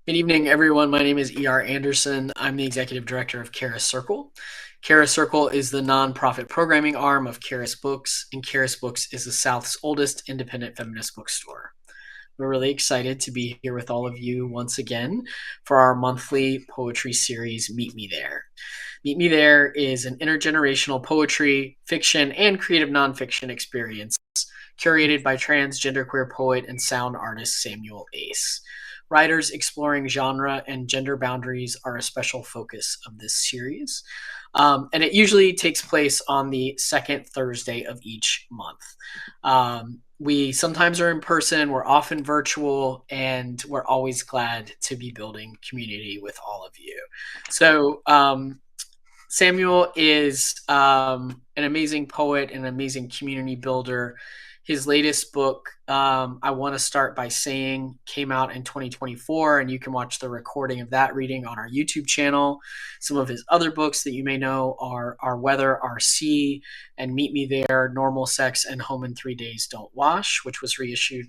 Good evening, everyone. My name is E.R. Anderson. I'm the executive director of Charis Circle. Charis Circle is the nonprofit programming arm of Charis Books, and Charis Books is the South's oldest independent feminist bookstore. We're really excited to be here with all of you once again for our monthly poetry series, Meet Me There. Meet Me There is an intergenerational poetry, fiction, and creative nonfiction experience curated by genderqueer poet and sound artist Samuel Ace. Writers exploring genre and gender boundaries are a special focus of this series. And it usually takes place on the second Thursday of each month. We sometimes are in person, we're often virtual, and we're always glad to be building community with all of you. So, Samuel is an amazing poet, an amazing community builder. His latest book, I Want to Start by Saying, came out in 2024, and you can watch the recording of that reading on our YouTube channel. Some of his other books that you may know are Our Weather, Our Sea, and Meet Me There, Normal Sex, and Home in 3 Days Don't Wash, which was reissued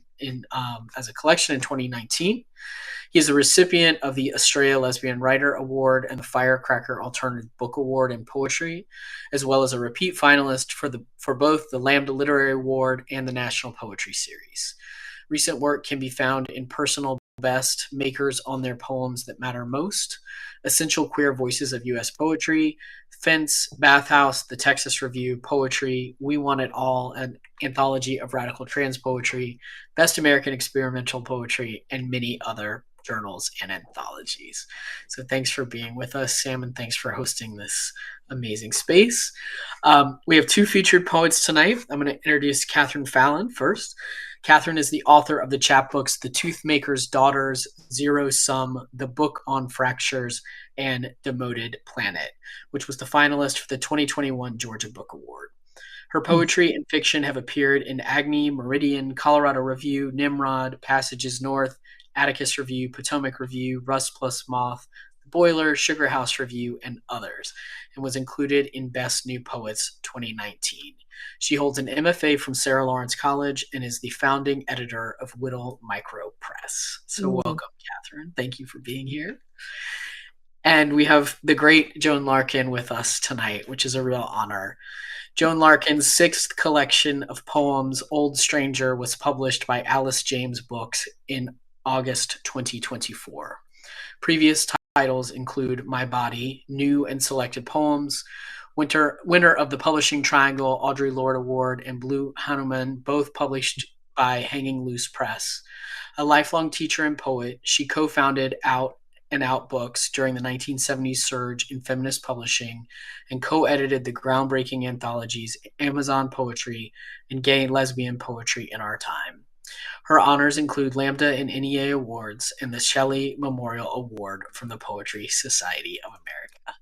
as a collection in 2019. He is a recipient of the Australia Lesbian Writer Award and the Firecracker Alternative Book Award in Poetry, as well as a repeat finalist for both the Lambda Literary Award and the National Poetry Series. Recent work can be found in Personal Best, Makers on Their Poems That Matter Most, Essential Queer Voices of U.S. Poetry, Fence, Bathhouse, The Texas Review, Poetry, We Want It All, an anthology of radical trans poetry, Best American Experimental Poetry, and many other journals and anthologies. So thanks for being with us, Sam, and thanks for hosting this amazing space. We have two featured poets tonight. I'm going to introduce Katherine Fallon first. Katherine is the author of the chapbooks The Toothmakers Daughters, Zero Sum, The Book on Fractures, and Demoted Planet, which was the finalist for the 2021 Georgia Book Award. Her poetry and fiction have appeared in AGNI, Meridian, Colorado Review, Nimrod, Passages North, Atticus Review, Potomac Review, Rust plus Moth, Boiler, Sugar House Review, and others, and was included in Best New Poets 2019. She holds an MFA from Sarah Lawrence College and is the founding editor of Whittle Micro-Press. So welcome, Katherine. Thank you for being here. And we have the great Joan Larkin with us tonight, which is a real honor. Joan Larkin's sixth collection of poems, Old Stranger, was published by Alice James Books in August 2024. Previous titles include My Body, New and Selected Poems, winner of the Publishing Triangle Audre Lorde Award, and Blue Hanuman, both published by Hanging Loose Press. A lifelong teacher and poet, she co-founded Out and Out Books during the 1970s surge in feminist publishing and co-edited the groundbreaking anthologies Amazon Poetry and Gay Lesbian Poetry in Our Time. Her honors include Lambda and NEA Awards and the Shelley Memorial Award from the Poetry Society of America.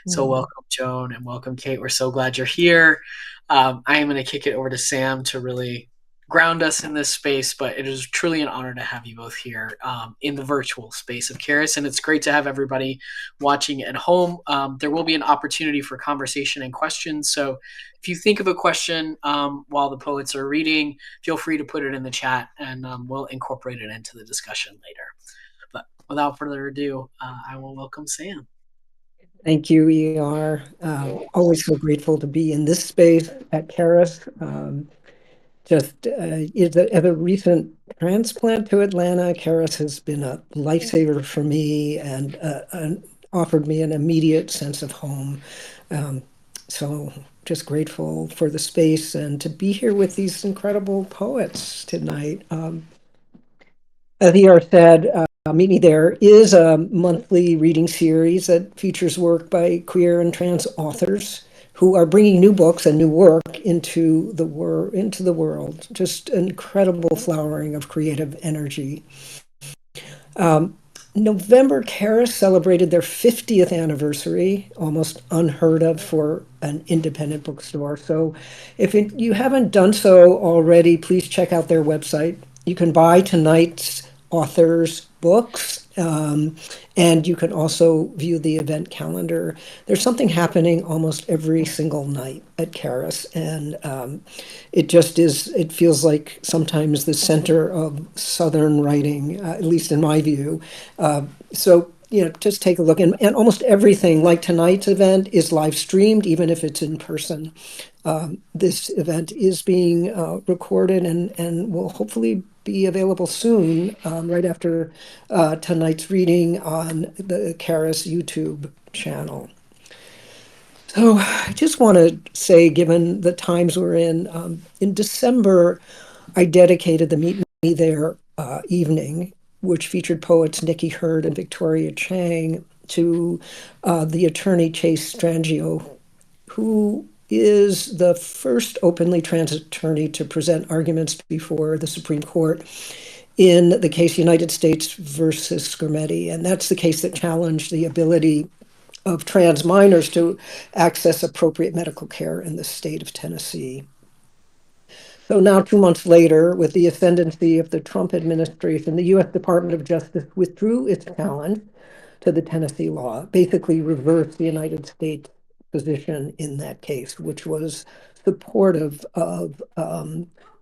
So welcome, Joan, and welcome, Kate. We're so glad you're here. I am going to kick it over to Sam to really ground us in this space, but it is truly an honor to have you both here in the virtual space of Charis, and it's great to have everybody watching at home. There will be an opportunity for conversation and questions, so if you think of a question while the poets are reading, feel free to put it in the chat, and we'll incorporate it into the discussion later. But without further ado, I will welcome Sam. Thank you, E.R. Always so grateful to be in this space at Charis. As a recent transplant to Atlanta, Charis has been a lifesaver for me and offered me an immediate sense of home. So just grateful for the space and to be here with these incredible poets tonight. As E.R. said, Meet Me There is a monthly reading series that features work by queer and trans authors who are bringing new books and new work into the world. Just an incredible flowering of creative energy. November, Charis celebrated their 50th anniversary, almost unheard of for an independent bookstore. So if you haven't done so already, please check out their website. You can buy tonight's author's Books. And you can also view the event calendar. There's something happening almost every single night at Charis, and it just is, it feels like sometimes the center of Southern writing, at least in my view. So, just take a look. And almost everything, like tonight's event, is live streamed, even if it's in person. This event is being recorded and will hopefully be available soon, right after tonight's reading on the Charis YouTube channel. So I just want to say, given the times we're in December, I dedicated the Meet Me There evening, which featured poets Nikki Hurd and Victoria Chang, to the attorney Chase Strangio, who is the first openly trans attorney to present arguments before the Supreme Court in the case United States versus Skermeti. And that's the case that challenged the ability of trans minors to access appropriate medical care in the state of Tennessee. So now, 2 months later, with the ascendancy of the Trump administration, the U.S. Department of Justice withdrew its challenge to the Tennessee law, basically reversed the United States position in that case, which was supportive of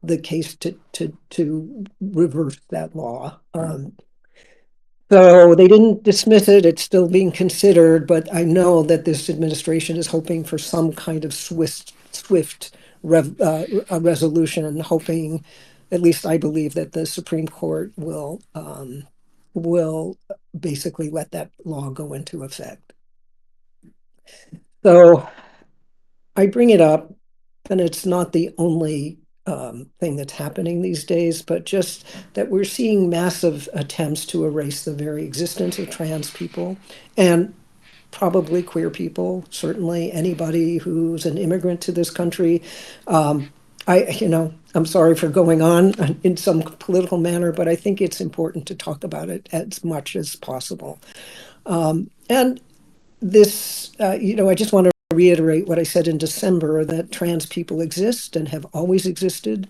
the case to reverse that law. So they didn't dismiss it. It's still being considered, but I know that this administration is hoping for some kind of swift a resolution, and hoping, at least I believe, that the Supreme Court will basically let that law go into effect. So I bring it up, and it's not the only thing that's happening these days, but just that we're seeing massive attempts to erase the very existence of trans people and probably queer people, certainly anybody who's an immigrant to this country. I'm sorry for going on in some political manner, but I think it's important to talk about it as much as possible. And this, I just want to reiterate what I said in December, that trans people exist and have always existed,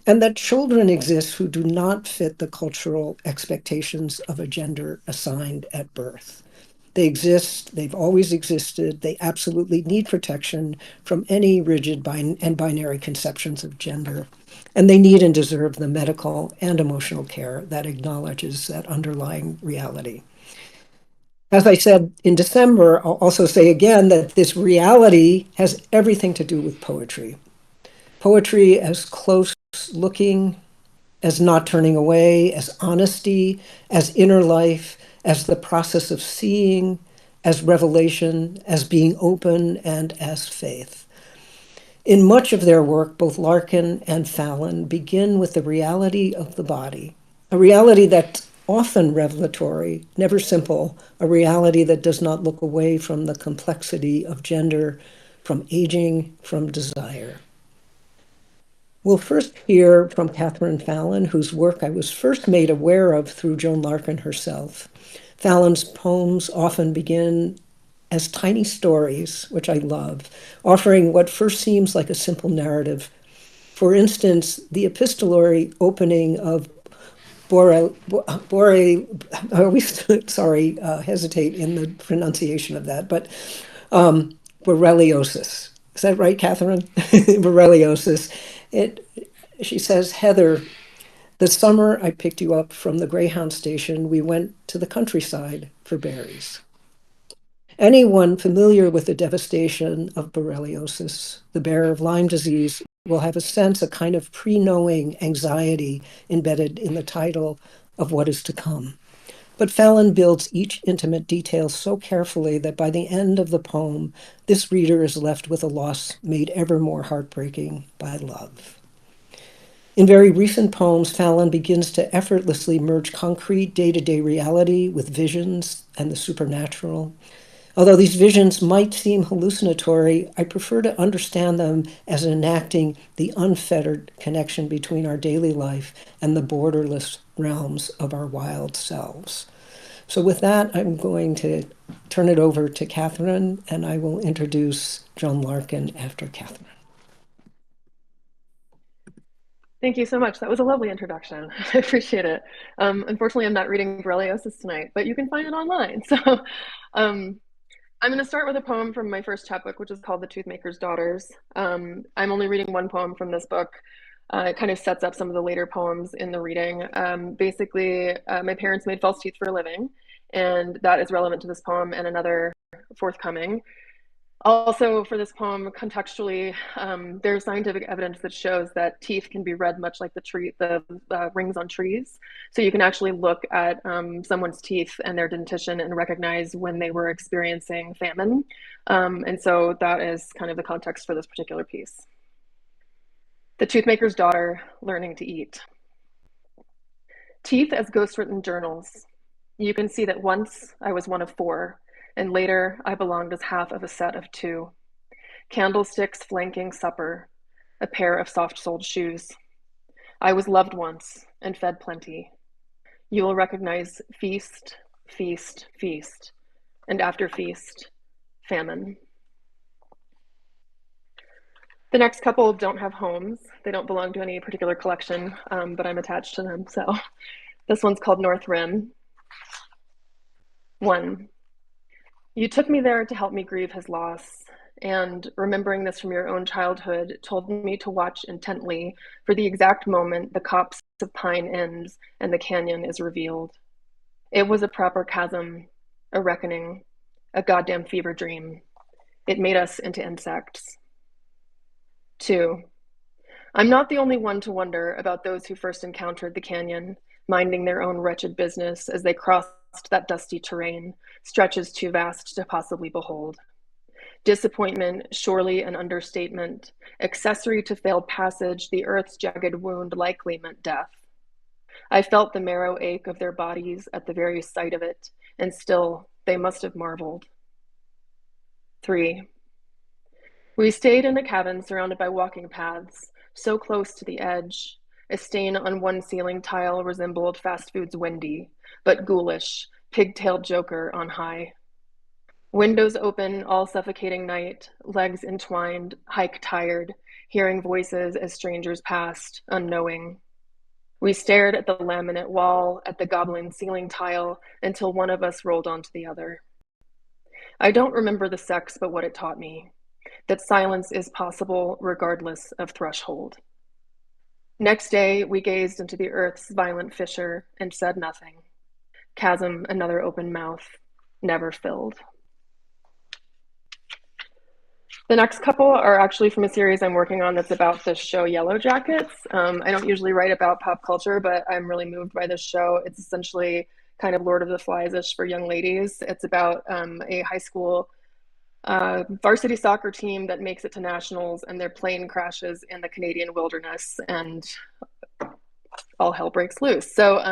and that children exist who do not fit the cultural expectations of a gender assigned at birth. They exist, they've always existed, they absolutely need protection from any rigid and binary conceptions of gender, and they need and deserve the medical and emotional care that acknowledges that underlying reality. As I said in December, I'll also say again that this reality has everything to do with poetry. Poetry as close looking, as not turning away, as honesty, as inner life, as the process of seeing, as revelation, as being open, and as faith. In much of their work, both Larkin and Fallon begin with the reality of the body, a reality that's often revelatory, never simple, a reality that does not look away from the complexity of gender, from aging, from desire. We'll first hear from Katherine Fallon, whose work I was first made aware of through Joan Larkin herself. Fallon's poems often begin as tiny stories, which I love, offering what first seems like a simple narrative. For instance, the epistolary opening of I always, hesitate in the pronunciation of that, but borreliosis. Is that right, Catherine? Borreliosis. She says, Heather, the summer I picked you up from the Greyhound station, we went to the countryside for berries. Anyone familiar with the devastation of borreliosis, the bearer of Lyme disease, will have a sense, a kind of pre-knowing anxiety embedded in the title of what is to come. But Fallon builds each intimate detail so carefully that by the end of the poem, this reader is left with a loss made ever more heartbreaking by love. In very recent poems, Fallon begins to effortlessly merge concrete day-to-day reality with visions and the supernatural. Although these visions might seem hallucinatory, I prefer to understand them as enacting the unfettered connection between our daily life and the borderless realms of our wild selves. So with that, I'm going to turn it over to Katherine, and I will introduce Joan Larkin after Katherine. Thank you so much. That was a lovely introduction. I appreciate it. Unfortunately, I'm not reading Borreliosis tonight, but you can find it online. So um, I'm going to start with a poem from my first chapbook, which is called The Toothmakers Daughters. I'm only reading one poem from this book. It kind of sets up some of the later poems in the reading. Basically, my parents made false teeth for a living, and that is relevant to this poem and another forthcoming. Also, for this poem, contextually, there's scientific evidence that shows that teeth can be read much like the rings on trees. So you can actually look at someone's teeth and their dentition and recognize when they were experiencing famine. And so that is kind of the context for this particular piece. The Toothmaker's Daughter, Learning to Eat. Teeth as ghost-written journals. You can see that once I was one of four, and later I belonged as half of a set of two. Candlesticks flanking supper, a pair of soft-soled shoes. I was loved once and fed plenty. You will recognize feast, feast, feast, and after feast, famine. The next couple don't have homes. They don't belong to any particular collection, but I'm attached to them. So this one's called North Rim. 1. You took me there to help me grieve his loss, and remembering this from your own childhood told me to watch intently for the exact moment the copse of pine ends and the canyon is revealed. It was a proper chasm, a reckoning, a goddamn fever dream. It made us into insects. 2. I'm not the only one to wonder about those who first encountered the canyon, minding their own wretched business as they crossed that dusty terrain, stretches too vast to possibly behold. Disappointment, surely an understatement, accessory to failed passage, the earth's jagged wound likely meant death. I felt the marrow ache of their bodies at the very sight of it, and still they must have marveled. 3. We stayed in a cabin surrounded by walking paths, so close to the edge. A stain on one ceiling tile resembled fast food's Wendy, but ghoulish, pigtailed Joker on high. Windows open, all suffocating night, legs entwined, hike tired, hearing voices as strangers passed, unknowing. We stared at the laminate wall, at the goblin ceiling tile, until one of us rolled onto the other. I don't remember the sex, but what it taught me, that silence is possible regardless of threshold. Next day, we gazed into the earth's violent fissure and said nothing. Chasm, another open mouth, never filled. The next couple are actually from a series I'm working on that's about the show Yellow Jackets. I don't usually write about pop culture, but I'm really moved by this show. It's essentially kind of Lord of the Flies-ish for young ladies. It's about a high school varsity soccer team that makes it to nationals, and their plane crashes in the Canadian wilderness, and all hell breaks loose. So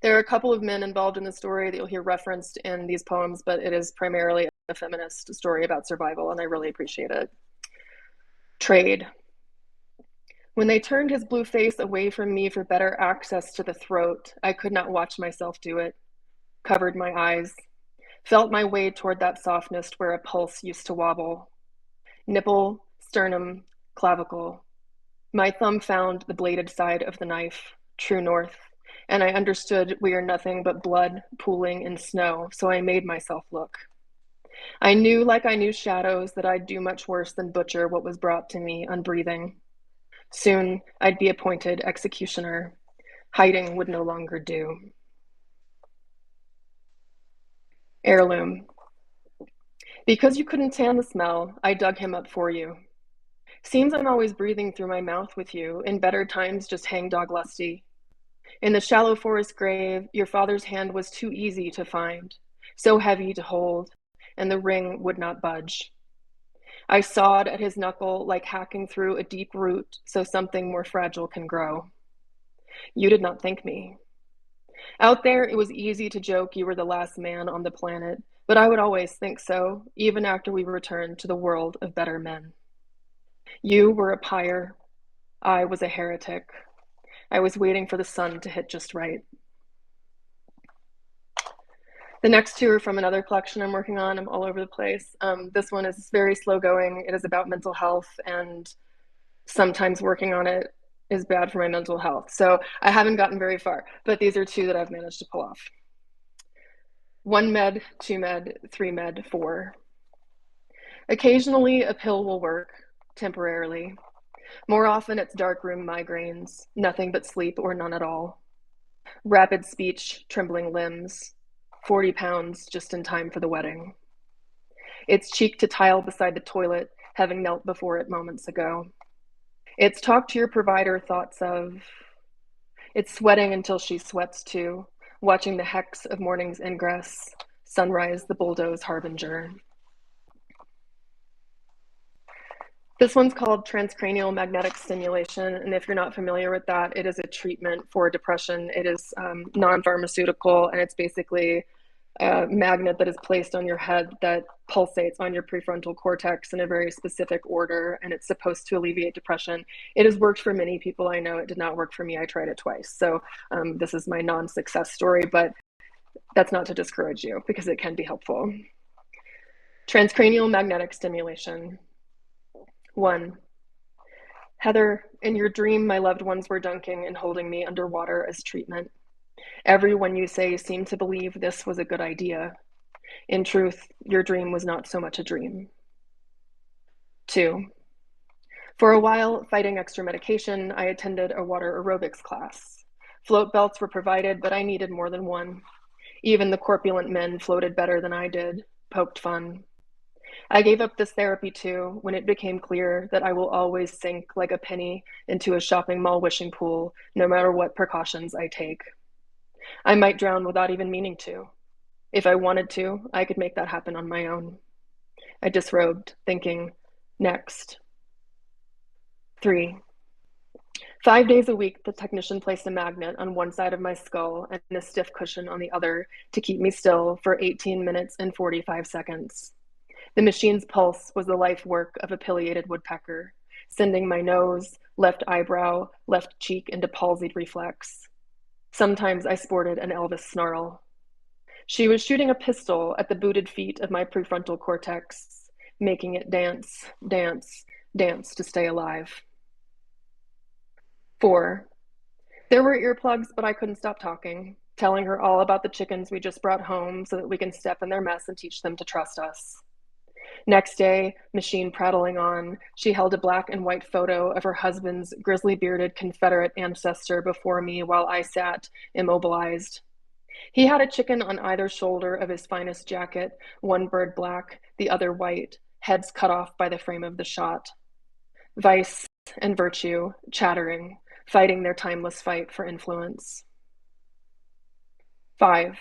there are a couple of men involved in the story that you'll hear referenced in these poems, but it is primarily a feminist story about survival, and I really appreciate it. Trade. When they turned his blue face away from me for better access to the throat, I could not watch myself do it. Covered my eyes. Felt my way toward that softness where a pulse used to wobble. Nipple, sternum, clavicle. My thumb found the bladed side of the knife, true north, and I understood we are nothing but blood pooling in snow, so I made myself look. I knew, like I knew shadows, that I'd do much worse than butcher what was brought to me unbreathing. Soon I'd be appointed executioner. Hiding would no longer do. Heirloom. Because you couldn't stand the smell, I dug him up for you. Seems I'm always breathing through my mouth with you, in better times just hangdog lusty. In the shallow forest grave, your father's hand was too easy to find, so heavy to hold, and the ring would not budge. I sawed at his knuckle like hacking through a deep root so something more fragile can grow. You did not think me. Out there, it was easy to joke you were the last man on the planet, but I would always think so, even after we returned to the world of better men. You were a pyre. I was a heretic. I was waiting for the sun to hit just right. The next two are from another collection I'm working on. I'm all over the place. This one is very slow going. It is about mental health and sometimes working on it is bad for my mental health. So I haven't gotten very far, but these are 2 that I've managed to pull off. 1 med, 2 med, 3 med, 4. Occasionally a pill will work, temporarily. More often it's darkroom migraines, nothing but sleep or none at all. Rapid speech, trembling limbs, 40 pounds just in time for the wedding. It's cheek to tile beside the toilet, having knelt before it moments ago. It's talk to your provider thoughts of. It's sweating until she sweats too, watching the hex of morning's ingress, sunrise the bulldoze harbinger. This one's called transcranial magnetic stimulation, and if you're not familiar with that, it is a treatment for depression. It is non-pharmaceutical, and it's basically a magnet that is placed on your head that pulsates on your prefrontal cortex in a very specific order, and it's supposed to alleviate depression. It has worked for many people I know. It did not work for me. I tried it twice. So this is my non-success story, but that's not to discourage you because it can be helpful. Transcranial magnetic stimulation. 1. Heather, in your dream, my loved ones were dunking and holding me underwater as treatment. Everyone you say seemed to believe this was a good idea. In truth, your dream was not so much a dream. 2. For a while, fighting extra medication, I attended a water aerobics class. Float belts were provided, but I needed more than one. Even the corpulent men floated better than I did, poked fun. I gave up this therapy too when it became clear that I will always sink like a penny into a shopping mall wishing pool, no matter what precautions I take. I might drown without even meaning to. If I wanted to, I could make that happen on my own. I disrobed, thinking, next. 3. 5 days a week, the technician placed a magnet on one side of my skull and a stiff cushion on the other to keep me still for 18 minutes and 45 seconds. The machine's pulse was the life work of a pileated woodpecker, sending my nose, left eyebrow, left cheek into palsied reflex. Sometimes I sported an Elvis snarl. She was shooting a pistol at the booted feet of my prefrontal cortex, making it dance, dance, dance to stay alive. 4. There were earplugs, but I couldn't stop talking, telling her all about the chickens we just brought home so that we can step in their mess and teach them to trust us. Next day, machine prattling on, she held a black and white photo of her husband's grizzly-bearded Confederate ancestor before me while I sat immobilized. He had a chicken on either shoulder of his finest jacket, one bird black, the other white, heads cut off by the frame of the shot. Vice and virtue, chattering, fighting their timeless fight for influence. 5.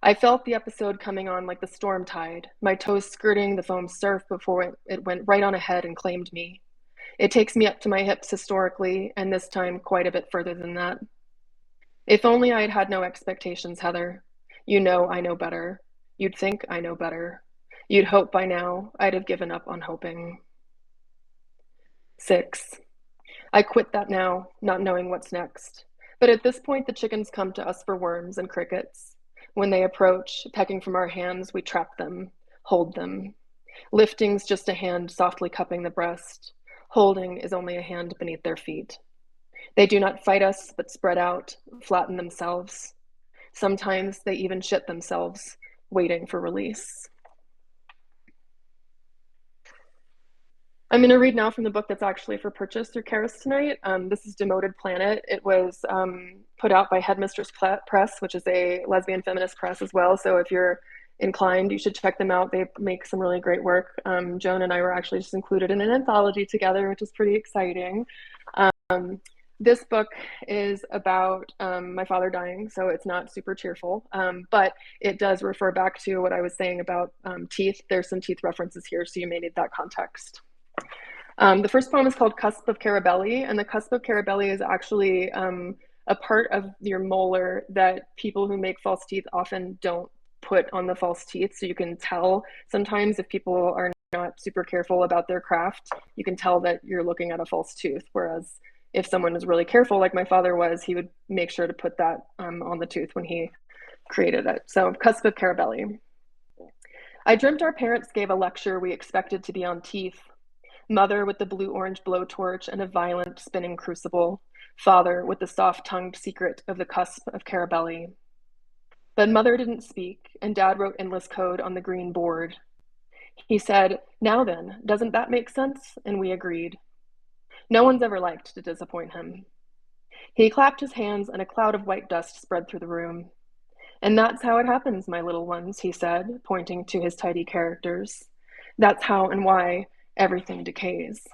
I felt the episode coming on like the storm tide, my toes skirting the foam surf before it went right on ahead and claimed me. It takes me up to my hips historically, and this time quite a bit further than that. If only I had had no expectations, Heather. You know I know better. You'd think I know better. You'd hope by now I'd have given up on hoping. 6. I quit that now, not knowing what's next. But at this point, the chickens come to us for worms and crickets. When they approach, pecking from our hands, we trap them, hold them. Lifting's just a hand softly cupping the breast. Holding is only a hand beneath their feet. They do not fight us, but spread out, flatten themselves. Sometimes they even shit themselves, waiting for release. I'm going to read now from the book that's actually for purchase through Charis tonight. This is Demoted Planet. It was put out by Headmistress Press, which is a lesbian feminist press as well. So if you're inclined, you should check them out. They make some really great work. Joan and I were actually just included in an anthology together, which is pretty exciting. This book is about my father dying, so it's not super cheerful, but it does refer back to what I was saying about teeth. There's some teeth references here, so you may need that context. The first poem is called Cusp of Carabelli, and the cusp of Carabelli is actually a part of your molar that people who make false teeth often don't put on the false teeth. So you can tell sometimes if people are not super careful about their craft, you can tell that you're looking at a false tooth. Whereas if someone is really careful, like my father was, he would make sure to put that on the tooth when he created it. So Cusp of Carabelli. I dreamt our parents gave a lecture we expected to be on teeth. Mother with the blue-orange blowtorch and a violent spinning crucible. Father with the soft-tongued secret of the cusp of Carabelli. But Mother didn't speak, and Dad wrote endless code on the green board. He said, "Now then, doesn't that make sense?" And we agreed. No one's ever liked to disappoint him. He clapped his hands, and a cloud of white dust spread through the room. "And that's how it happens, my little ones," he said, pointing to his tidy characters. "That's how and why everything decays."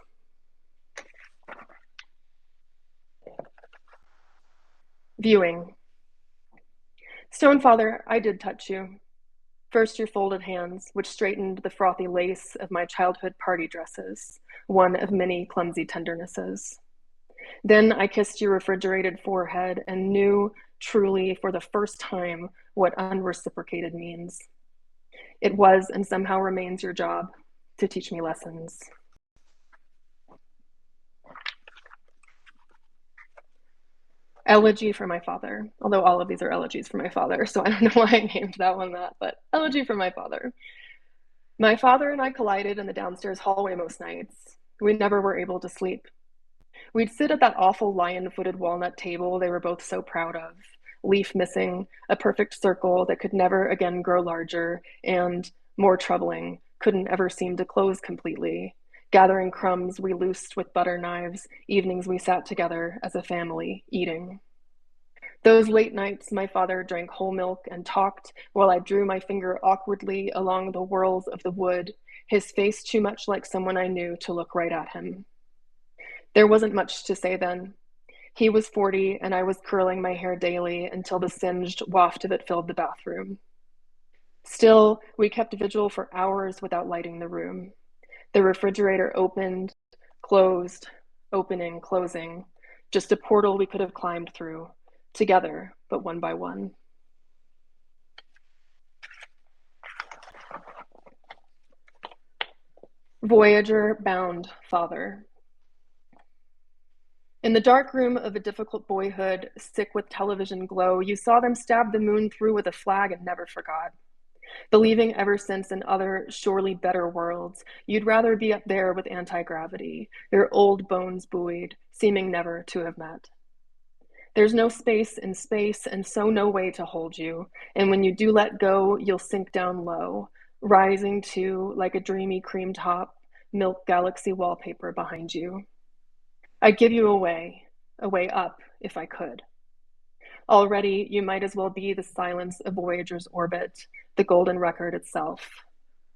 Viewing. Stone Father, I did touch you. First your folded hands, which straightened the frothy lace of my childhood party dresses, one of many clumsy tendernesses. Then I kissed your refrigerated forehead and knew truly for the first time what unreciprocated means. It was and somehow remains your job to teach me lessons. Elegy for my father, although all of these are elegies for my father, so I don't know why I named that one that, but elegy for my father. My father and I collided in the downstairs hallway most nights. We never were able to sleep. We'd sit at that awful lion-footed walnut table they were both so proud of, leaf missing, a perfect circle that could never again grow larger, and, more troubling, couldn't ever seem to close completely. Gathering crumbs we loosed with butter knives, evenings we sat together as a family, eating. Those late nights, my father drank whole milk and talked while I drew my finger awkwardly along the whorls of the wood, his face too much like someone I knew to look right at him. There wasn't much to say then. He was 40, and I was curling my hair daily until the singed waft of it filled the bathroom. Still, we kept vigil for hours without lighting the room. The refrigerator opened, closed, opening, closing, just a portal we could have climbed through, together, but one by one. Voyager bound father. In the dark room of a difficult boyhood, sick with television glow, you saw them stab the moon through with a flag and never forgot. Believing ever since in other, surely better worlds, you'd rather be up there with anti-gravity, your old bones buoyed, seeming never to have met. There's no space in space, and so no way to hold you, and when you do let go, you'll sink down low, rising to, like a dreamy cream top, milk galaxy wallpaper behind you. I'd give you a way up, if I could. Already, you might as well be the silence of Voyager's orbit, the golden record itself.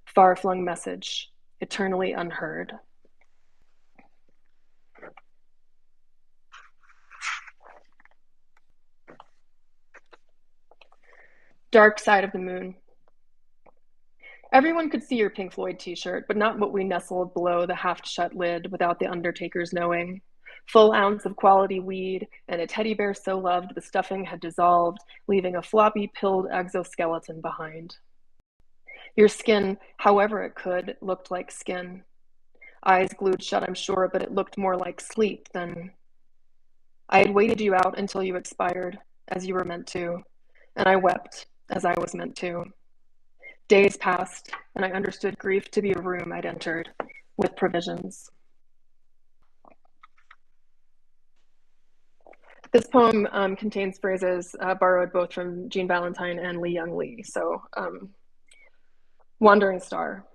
Far-flung message, eternally unheard. Dark Side of the Moon. Everyone could see your Pink Floyd t-shirt, but not what we nestled below the half-shut lid without the undertaker's knowing. Full ounce of quality weed, and a teddy bear so loved the stuffing had dissolved, leaving a floppy, pilled exoskeleton behind. Your skin, however it could, looked like skin. Eyes glued shut, I'm sure, but it looked more like sleep than... I had waited you out until you expired, as you were meant to, and I wept, as I was meant to. Days passed, and I understood grief to be a room I'd entered, with provisions. This poem contains phrases borrowed both from Jean Valentine and Lee Young Lee. So, Wandering Star.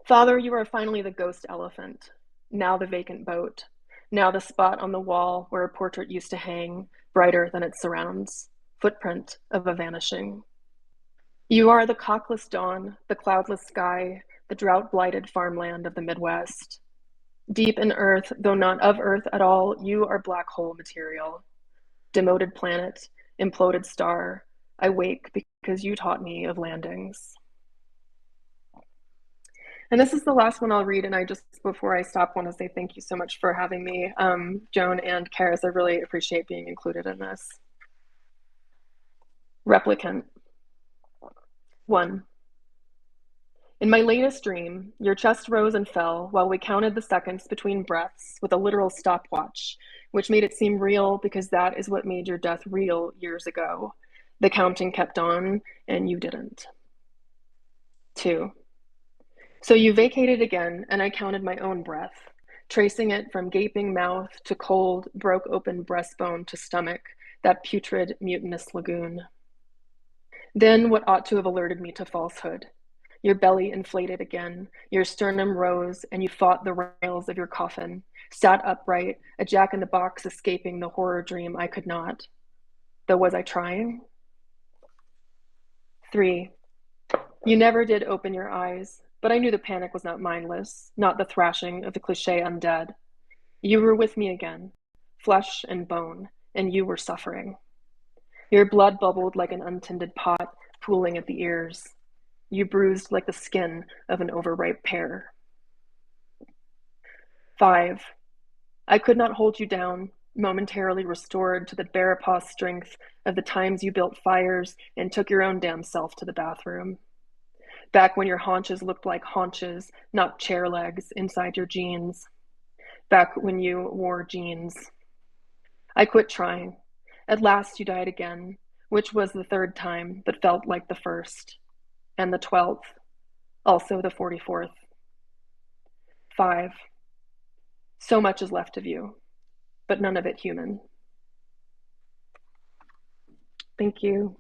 Father, you are finally the ghost elephant, now the vacant boat, now the spot on the wall where a portrait used to hang, brighter than its surrounds, footprint of a vanishing. You are the cockless dawn, the cloudless sky, the drought-blighted farmland of the Midwest. Deep in earth, though not of earth at all, you are black hole material. Demoted planet, imploded star, I wake because you taught me of landings. And this is the last one I'll read, and I just, before I stop, want to say thank you so much for having me, Joan and Charis. I really appreciate being included in this. Replicant. 1. In my latest dream, your chest rose and fell while we counted the seconds between breaths with a literal stopwatch, which made it seem real because that is what made your death real years ago. The counting kept on, and you didn't. 2. So you vacated again, and I counted my own breath, tracing it from gaping mouth to cold, broke open breastbone to stomach, that putrid, mutinous lagoon. Then what ought to have alerted me to falsehood. Your belly inflated again, your sternum rose, and you fought the rails of your coffin, sat upright, a jack-in-the-box escaping the horror dream I could not. Though was I trying? 3. You never did open your eyes, but I knew the panic was not mindless, not the thrashing of the cliché undead. You were with me again, flesh and bone, and you were suffering. Your blood bubbled like an untended pot, pooling at the ears. You bruised like the skin of an overripe pear. 5. I could not hold you down, momentarily restored to the bare-paw strength of the times you built fires and took your own damn self to the bathroom. Back when your haunches looked like haunches, not chair legs inside your jeans. Back when you wore jeans. I quit trying. At last you died again, which was the 3rd time, but felt like the 1st. And the 12th, also the 44th. 5. So much is left of you, but none of it human. Thank you.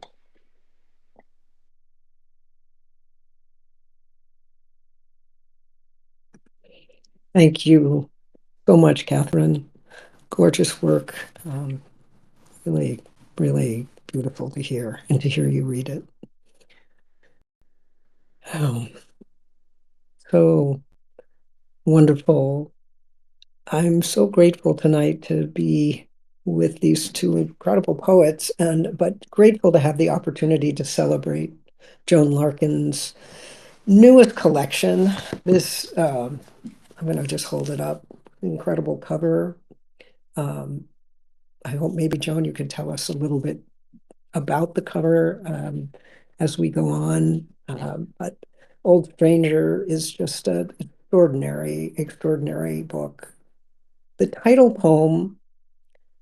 Thank you so much, Katherine. Gorgeous work. Really, really beautiful to hear and to hear you read it. So wonderful. I'm so grateful tonight to be with these two incredible poets, but grateful to have the opportunity to celebrate Joan Larkin's newest collection. This, I'm going to just hold it up. Incredible cover. I hope maybe, Joan, you could tell us a little bit about the cover as we go on. But Old Stranger is just an extraordinary, extraordinary book. The title poem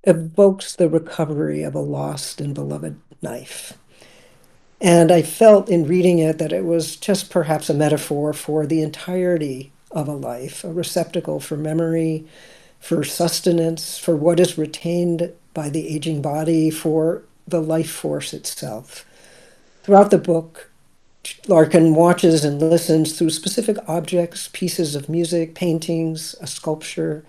evokes the recovery of a lost and beloved knife. And I felt in reading it that it was just perhaps a metaphor for the entirety of a life, a receptacle for memory, for sustenance, for what is retained by the aging body, for the life force itself. Throughout the book, Larkin watches and listens through specific objects, pieces of music, paintings, a sculpture,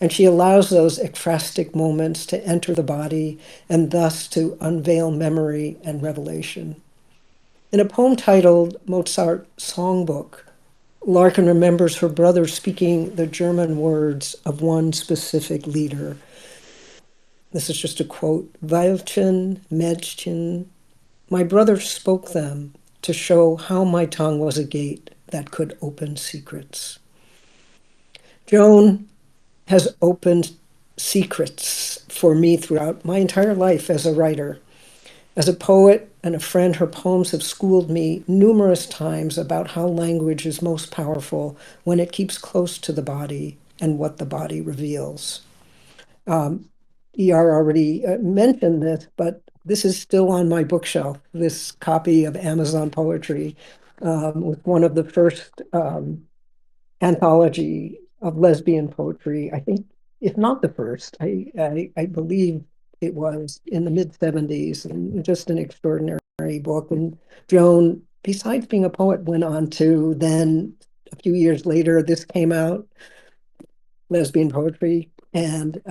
and she allows those ekphrastic moments to enter the body and thus to unveil memory and revelation. In a poem titled Mozart Songbook, Larkin remembers her brother speaking the German words of one specific leader. This is just a quote, Weilchen, Mädchen, my brother spoke them to show how my tongue was a gate that could open secrets. Joan has opened secrets for me throughout my entire life as a writer. As a poet and a friend, her poems have schooled me numerous times about how language is most powerful when it keeps close to the body and what the body reveals. ER already mentioned this, but this is still on my bookshelf. This copy of Amazon Poetry was one of the first anthology of lesbian poetry. I think, if not the first, I believe it was in the mid-70s, and just an extraordinary book. And Joan, besides being a poet, went on to then, a few years later, this came out, lesbian poetry, and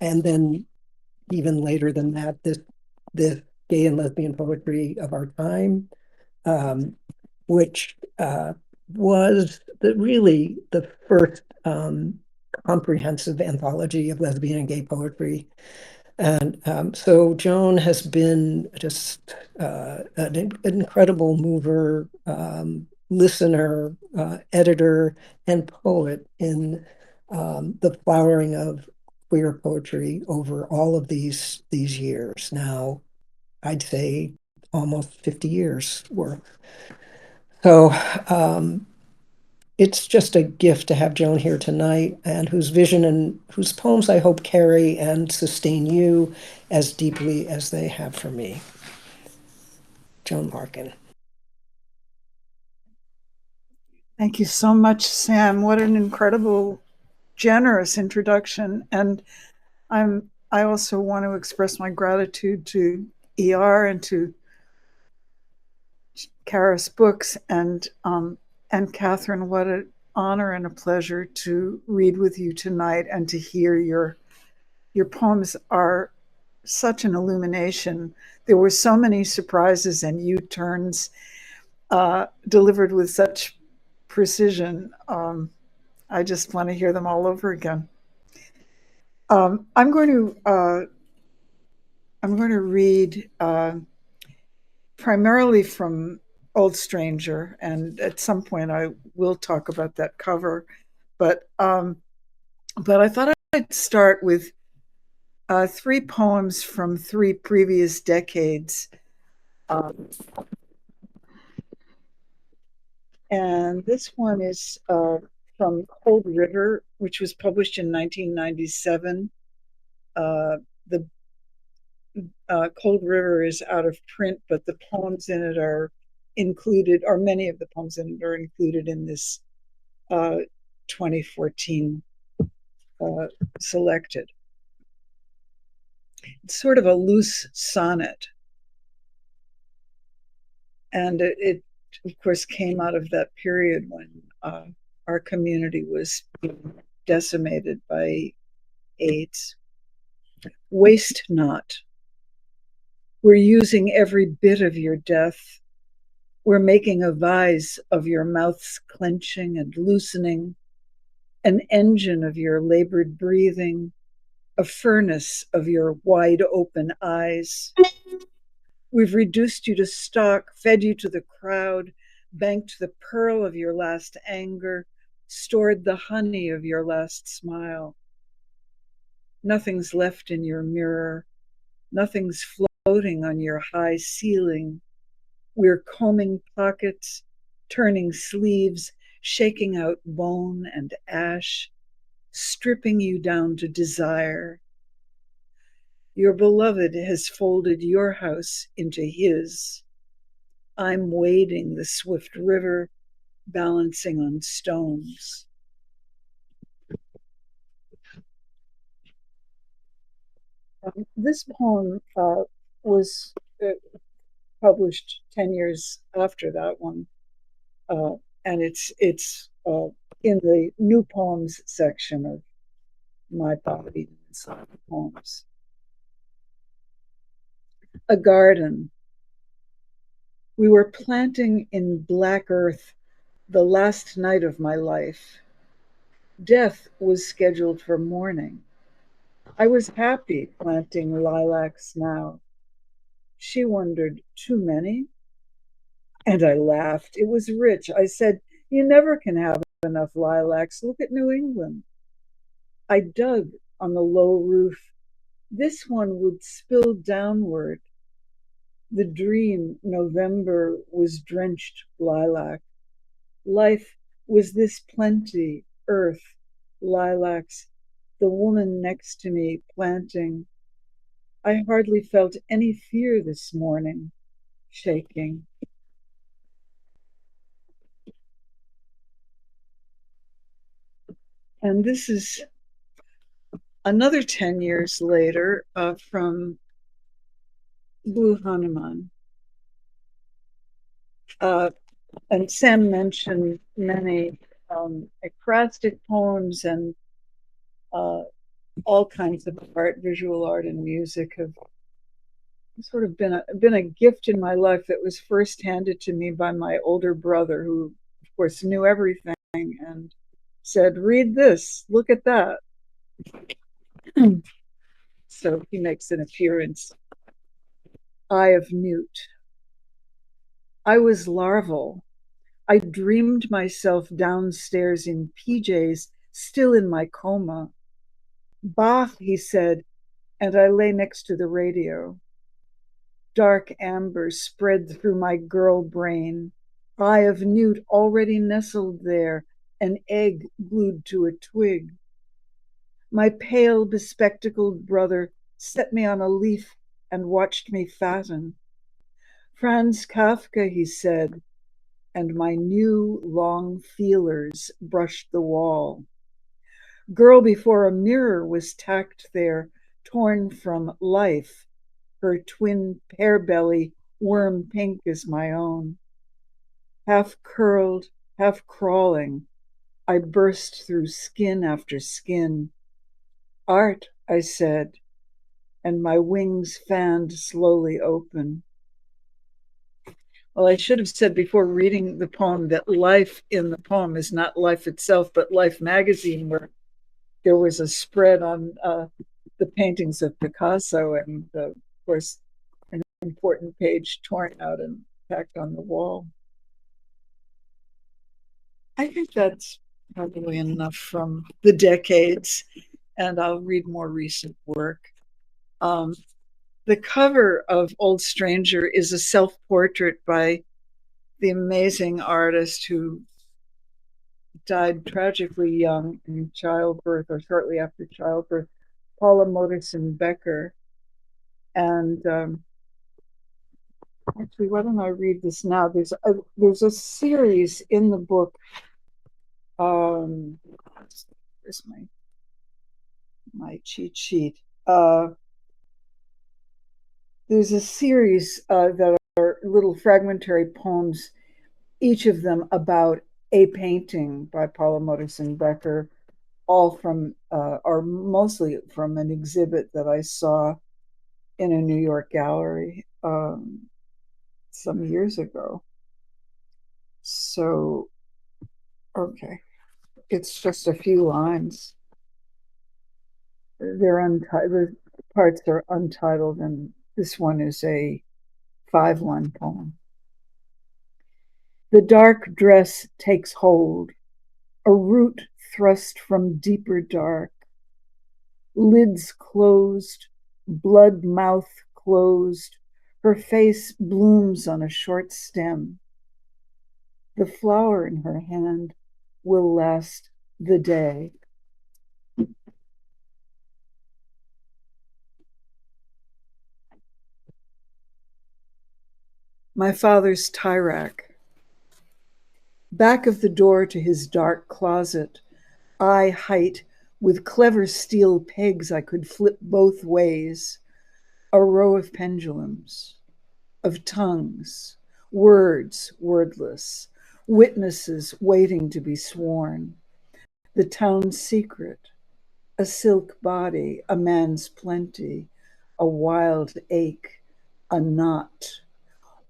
then even later than that, this gay and lesbian poetry of our time, which was really the first comprehensive anthology of lesbian and gay poetry. And so Joan has been just an incredible mover, listener, editor, and poet in the flowering of queer poetry over all of these years. Now, I'd say almost 50 years worth. So it's just a gift to have Joan here tonight, and whose vision and whose poems I hope carry and sustain you as deeply as they have for me. Joan Larkin. Thank you so much, Sam. What an incredible, generous introduction. And I also want to express my gratitude to ER and to Charis Books and Katherine. What an honor and a pleasure to read with you tonight and to hear your poems are such an illumination. There were so many surprises and U-turns delivered with such precision. I just want to hear them all over again. I'm going to read primarily from Old Stranger, and at some point I will talk about that cover. But I thought I'd start with 3 poems from 3 previous decades. And this one is from Cold River, which was published in 1997. The Cold River is out of print, but the poems in it are included, or many of the poems in it are included in this 2014 selected. It's sort of a loose sonnet. And it of course, came out of that period when our community was being decimated by AIDS. Waste not. We're using every bit of your death. We're making a vise of your mouth's clenching and loosening, an engine of your labored breathing, a furnace of your wide open eyes. We've reduced you to stock, fed you to the crowd, banked the pearl of your last anger, stored the honey of your last smile. Nothing's left in your mirror. Nothing's floating on your high ceiling. We're combing pockets, turning sleeves, shaking out bone and ash, stripping you down to desire. Your beloved has folded your house into his. I'm wading the swift river, balancing on stones. This poem was published 10 years after that one, and it's in the new poems section of my Body Inside Poems. A garden. We were planting in black earth the last night of my life. Death was scheduled for morning. I was happy planting lilacs now. She wondered, too many? And I laughed. It was rich. I said, you never can have enough lilacs. Look at New England. I dug on the low roof. This one would spill downward. The dream November was drenched lilac. Life was this plenty, earth, lilacs, the woman next to me planting. I hardly felt any fear this morning, shaking. And this is another 10 years later from Blue Hanuman. And Sam mentioned many acrostic poems and all kinds of art, visual art and music have sort of been a gift in my life that was first handed to me by my older brother, who of course knew everything and said, read this, look at that. So he makes an appearance. Eye of Newt. I was larval. I dreamed myself downstairs in PJs, still in my coma. Bath, he said, and I lay next to the radio. Dark amber spread through my girl brain. Eye of Newt already nestled there, an egg glued to a twig. My pale, bespectacled brother set me on a leaf and watched me fatten. Franz Kafka, he said, and my new long feelers brushed the wall. Girl before a mirror was tacked there, torn from life, her twin pear belly worm pink as my own. Half curled, half crawling, I burst through skin after skin. Art, I said, and my wings fanned slowly open. Well, I should have said before reading the poem that Life in the poem is not Life itself, but Life magazine, where there was a spread on the paintings of Picasso, and of course, an important page torn out and tacked on the wall. I think that's probably enough from the decades, and I'll read more recent work. The cover of Old Stranger is a self-portrait by the amazing artist who died tragically young in childbirth or shortly after childbirth, Paula Modersohn Becker. And actually, why don't I read this now? There's a series in the book. Where's my cheat sheet? There's a series that are little fragmentary poems, each of them about a painting by Paula Modersohn Becker, all from, or mostly from an exhibit that I saw in a New York gallery some years ago. So, okay, it's just a few lines. They're untitled, the parts are untitled, and this one is a 5-line poem. The dark dress takes hold, a root thrust from deeper dark. Lids closed, blood mouth closed, her face blooms on a short stem. The flower in her hand will last the day. My father's tie rack. Back of the door to his dark closet, eye height with clever steel pegs I could flip both ways, a row of pendulums, of tongues, words wordless, witnesses waiting to be sworn, the town's secret, a silk body, a man's plenty, a wild ache, a knot,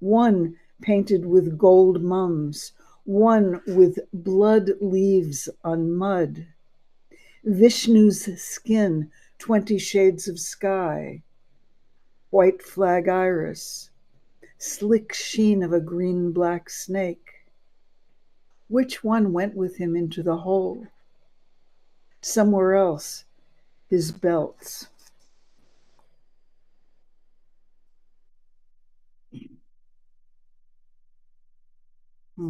one painted with gold mums, one with blood leaves on mud, Vishnu's skin, 20 shades of sky, white flag iris, slick sheen of a green-black snake. Which one went with him into the hole? Somewhere else, his belts. I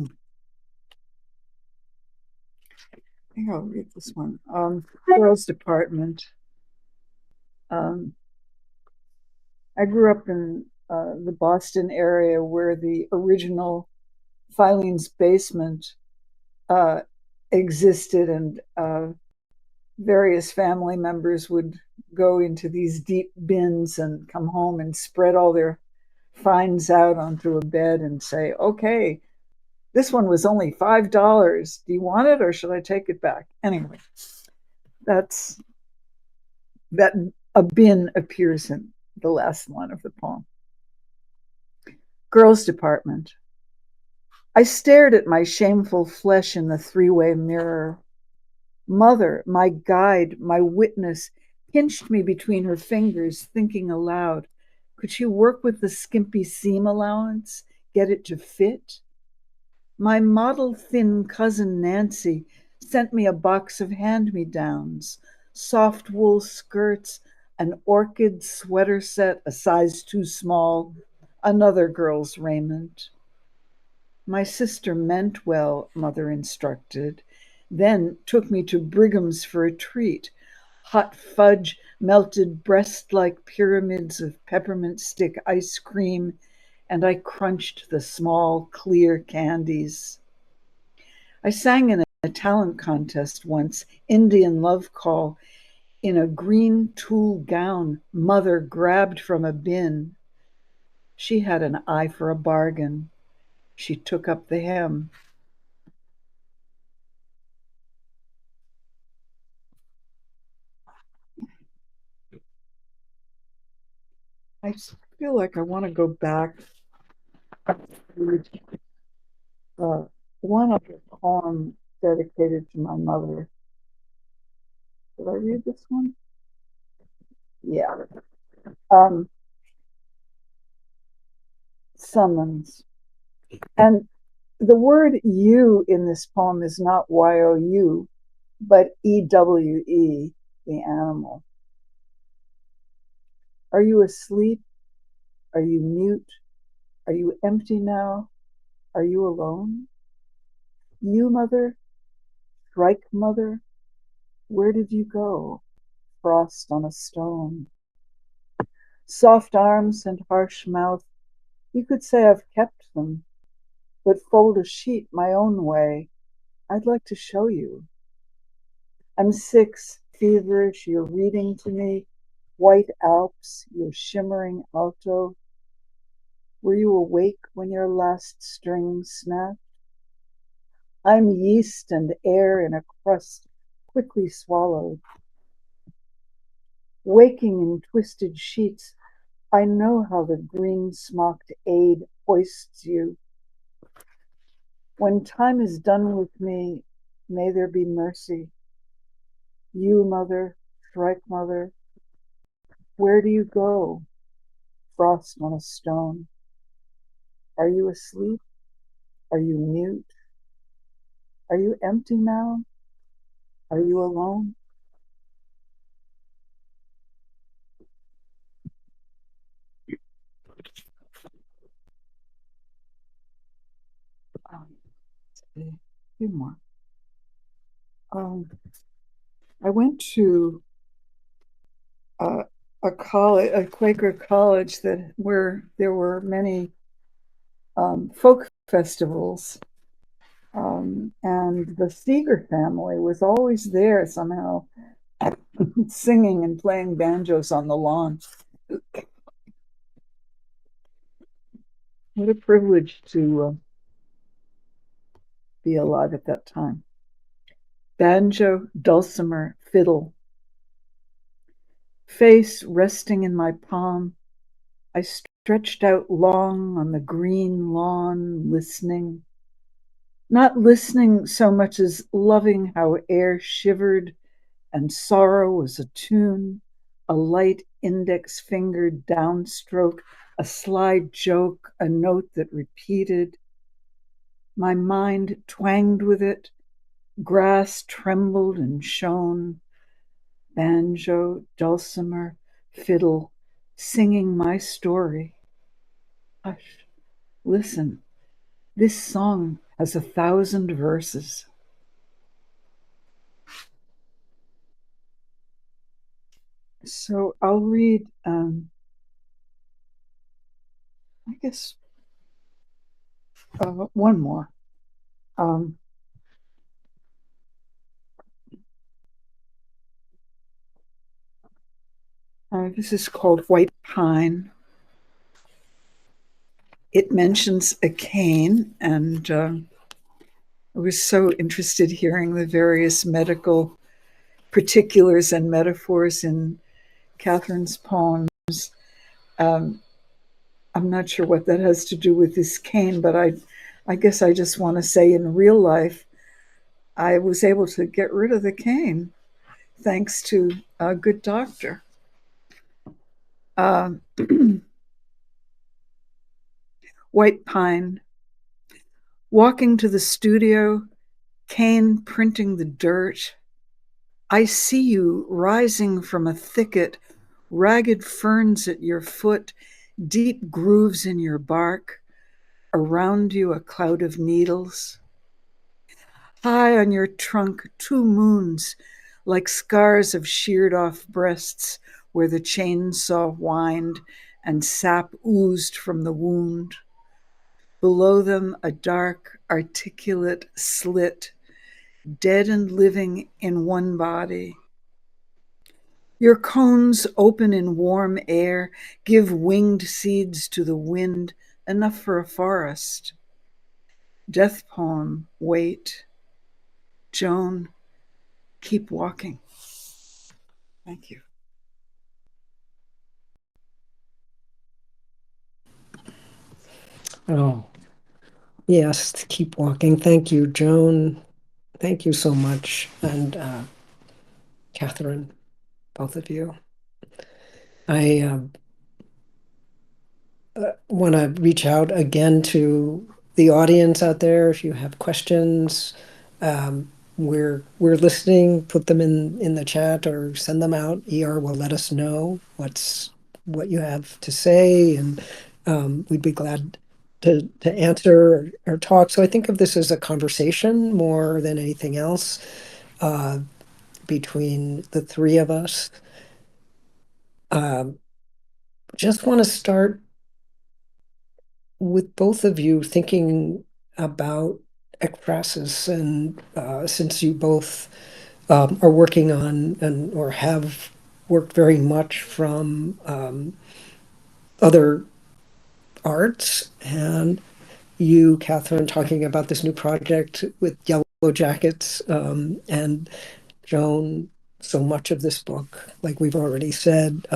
think I'll read this one. Girls' Department. I grew up in the Boston area where the original Filene's Basement existed, and various family members would go into these deep bins and come home and spread all their finds out onto a bed and say, okay, this one was only $5. Do you want it or should I take it back? Anyway, that a bin appears in the last line of the poem. Girls' Department. I stared at my shameful flesh in the three-way mirror. Mother, my guide, my witness, pinched me between her fingers, thinking aloud. Could she work with the skimpy seam allowance, get it to fit? My model thin cousin Nancy sent me a box of hand-me-downs, soft wool skirts, an orchid sweater set, a size too small, another girl's raiment. My sister meant well, Mother instructed, then took me to Brigham's for a treat. Hot fudge, melted breast-like pyramids of peppermint stick ice cream, and I crunched the small, clear candies. I sang in a talent contest once, Indian Love Call, in a green tulle gown mother grabbed from a bin. She had an eye for a bargain. She took up the hem. I feel like I want to go back to one of the poems dedicated to my mother. Did I read this one? Yeah. Summons. And the word you in this poem is not Y-O-U, but E-W-E, the animal. Are you asleep? Are you mute? Are you empty now? Are you alone? You, mother? Strike, mother? Where did you go? Frost on a stone. Soft arms and harsh mouth. You could say I've kept them, but fold a sheet my own way. I'd like to show you. I'm 6, feverish, you're reading to me. White Alps, your shimmering alto. Were you awake when your last string snapped? I'm yeast and air in a crust quickly swallowed. Waking in twisted sheets, I know how the green-smocked aid hoists you. When time is done with me, may there be mercy. You, mother, strike, mother, where do you go? Frost on a stone. Are you asleep? Are you mute? Are you empty now? Are you alone? A few more. I went to a college, a Quaker college where there were many folk festivals, and the Seeger family was always there somehow, singing and playing banjos on the lawn. What a privilege to be alive at that time. Banjo, dulcimer, fiddle. Face resting in my palm, I stretched out long on the green lawn, listening. Not listening so much as loving how air shivered and sorrow was a tune, a light index finger downstroke, a sly joke, a note that repeated. My mind twanged with it, grass trembled and shone. Banjo, dulcimer, fiddle, singing my story. Hush, listen, this song has 1,000 verses. So I'll read, I guess, one more. This is called White Pine. It mentions a cane, and I was so interested hearing the various medical particulars and metaphors in Katherine's poems. I'm not sure what that has to do with this cane, but I guess I just want to say in real life, I was able to get rid of the cane thanks to a good doctor. White Pine. Walking to the studio, cane printing the dirt. I see you rising from a thicket, ragged ferns at your foot, deep grooves in your bark, around you a cloud of needles. High on your trunk, 2 moons, like scars of sheared off breasts where the chainsaw whined and sap oozed from the wound. Below them, a dark, articulate slit, dead and living in one body. Your cones open in warm air, give winged seeds to the wind, enough for a forest. Death poem, wait. Joan, keep walking. Thank you. Oh, yes, keep walking. Thank you, Joan. Thank you so much. And Katherine, both of you. I want to reach out again to the audience out there. If you have questions, we're listening. Put them in the chat or send them out. ER will let us know what you have to say, and we'd be glad to answer or talk. So I think of this as a conversation more than anything else between the three of us. Just want to start with both of you thinking about ekphrasis, and since you both are working on or have worked very much from other arts, and you, Katherine, talking about this new project with Yellow Jackets, and Joan, so much of this book, like we've already said,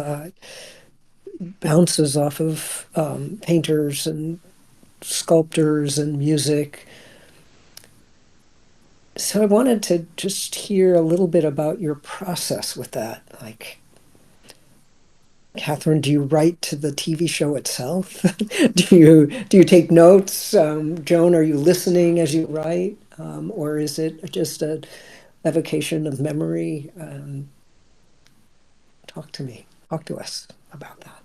bounces off of painters and sculptors and music. So I wanted to just hear a little bit about your process with that. Like, Katherine, do you write to the TV show itself? do you take notes? Joan, are you listening as you write? Or is it just an evocation of memory? Talk to me. Talk to us about that.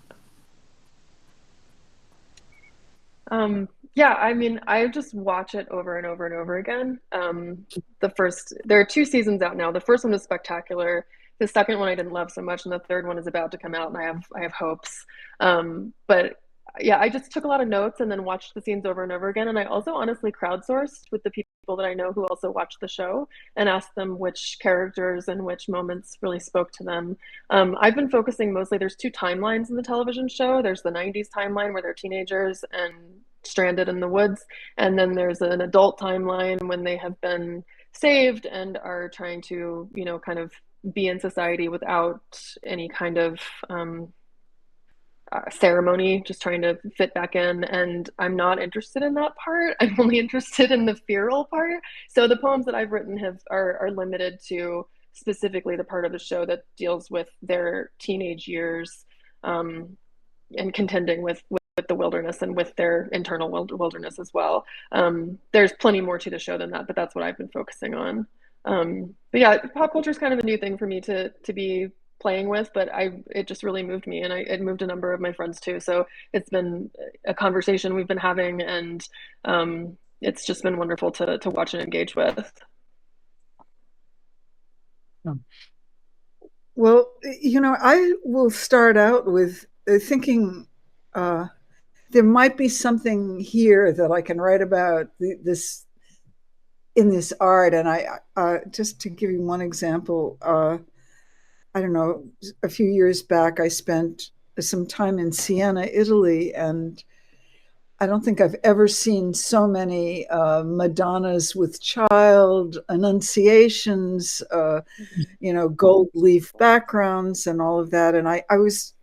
Yeah, I mean, I just watch it over and over and over again. There are 2 seasons out now. The first one was spectacular. The second one I didn't love so much, and the third one is about to come out, and I have hopes. But yeah, I just took a lot of notes and then watched the scenes over and over again. And I also honestly crowdsourced with the people that I know who also watched the show and asked them which characters and which moments really spoke to them. I've been focusing mostly, there's 2 timelines in the television show. There's the 90s timeline where they're teenagers and stranded in the woods. And then there's an adult timeline when they have been saved and are trying to, kind of be in society without any kind of ceremony, just trying to fit back in. And I'm not interested in that part. I'm only interested in the feral part. So the poems that I've written are limited to specifically the part of the show that deals with their teenage years, and contending with the wilderness and with their internal wilderness as well. There's plenty more to the show than that, but that's what I've been focusing on. But yeah, pop culture is kind of a new thing for me to be playing with, but it just really moved me, and it moved a number of my friends too. So it's been a conversation we've been having, and it's just been wonderful to watch and engage with. Well, I will start out with thinking there might be something here that I can write about this in this art. And I just to give you one example, I don't know, a few years back, I spent some time in Siena, Italy, and I don't think I've ever seen so many Madonnas with child, annunciations, gold leaf backgrounds and all of that. And I was,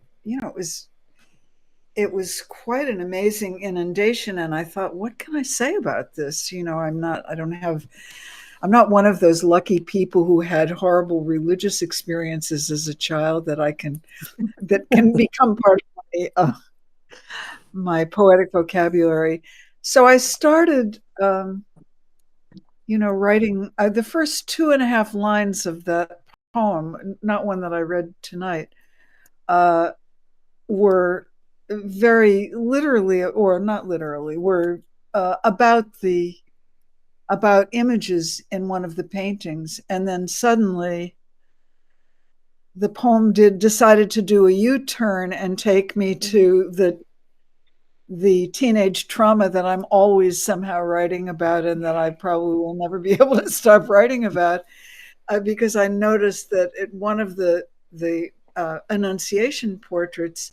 it was quite an amazing inundation. And I thought, what can I say about this? I'm not one of those lucky people who had horrible religious experiences as a child that can become part of my poetic vocabulary. So I started, writing the first 2.5 lines of that poem, not one that I read tonight, were very literally, or not literally, were about images in one of the paintings. And then suddenly the poem decided to do a U-turn and take me to the teenage trauma that I'm always somehow writing about, and that I probably will never be able to stop writing about, because I noticed that at one of the Annunciation portraits,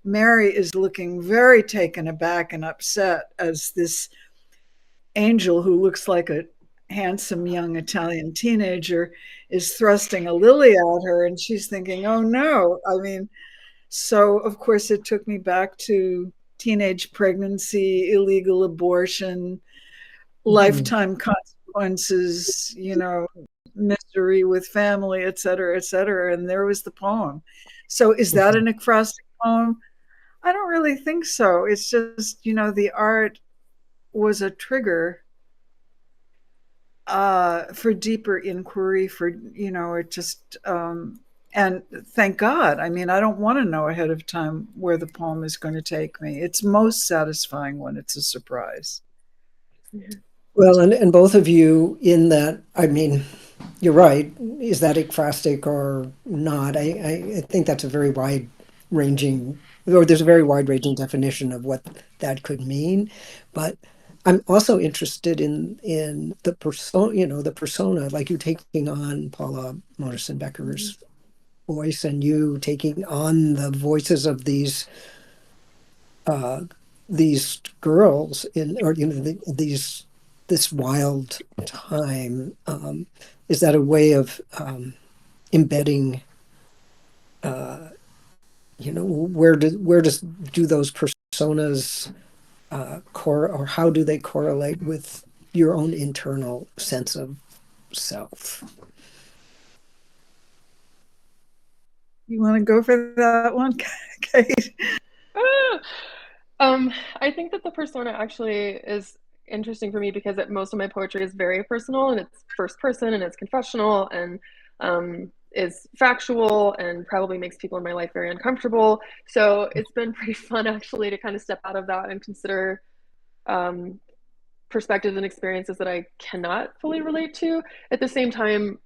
Mary is looking very taken aback and upset as this angel, who looks like a handsome young Italian teenager, is thrusting a lily at her, and she's thinking, oh no. I mean, so of course it took me back to teenage pregnancy, illegal abortion, lifetime consequences, misery with family, et cetera, et cetera. And there was the poem. So is that an ekphrastic poem? I don't really think so. It's just, the art was a trigger for deeper inquiry, for, it just, and thank God. I mean, I don't want to know ahead of time where the poem is going to take me. It's most satisfying when it's a surprise. Well, and both of you in that, I mean, you're right. Is that ekphrastic or not? I think that's a very wide ranging, or there's a very wide ranging definition of what that could mean. But I'm also interested in the persona, the persona, like you taking on Paula Modersohn Becker's voice, and you taking on the voices of these girls this wild time. Is that a way of embedding? Where do those personas or how do they correlate with your own internal sense of self? You want to go for that one, Kate? I think that the persona actually is interesting for me because most of my poetry is very personal, and it's first person, and it's confessional, and is factual, and probably makes people in my life very uncomfortable. So it's been pretty fun actually to kind of step out of that and consider perspectives and experiences that I cannot fully relate to. At the same time,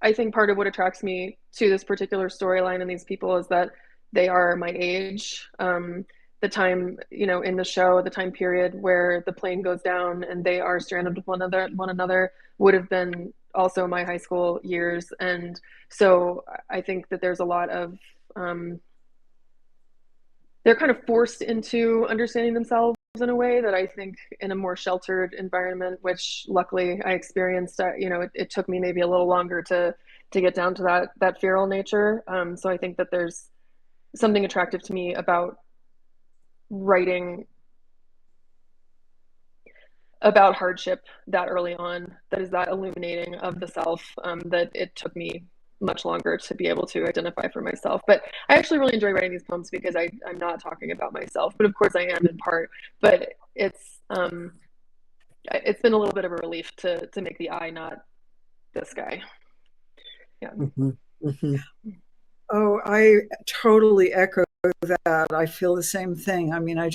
I think part of what attracts me to this particular storyline and these people is that they are my age. The time, in the show, the time period where the plane goes down and they are stranded with one another would have been also my high school years. And so I think that there's a lot of, they're kind of forced into understanding themselves in a way that I think in a more sheltered environment, which luckily I experienced, it took me maybe a little longer to get down to that feral nature. So I think that there's something attractive to me about writing about hardship that early on, that is that illuminating of the self, that it took me much longer to be able to identify for myself. But I actually really enjoy writing these poems because I'm not talking about myself, but of course I am in part. But it's been a little bit of a relief to make the I not this guy. Yeah. Oh, I totally echo that. I feel the same thing. I mean, I'm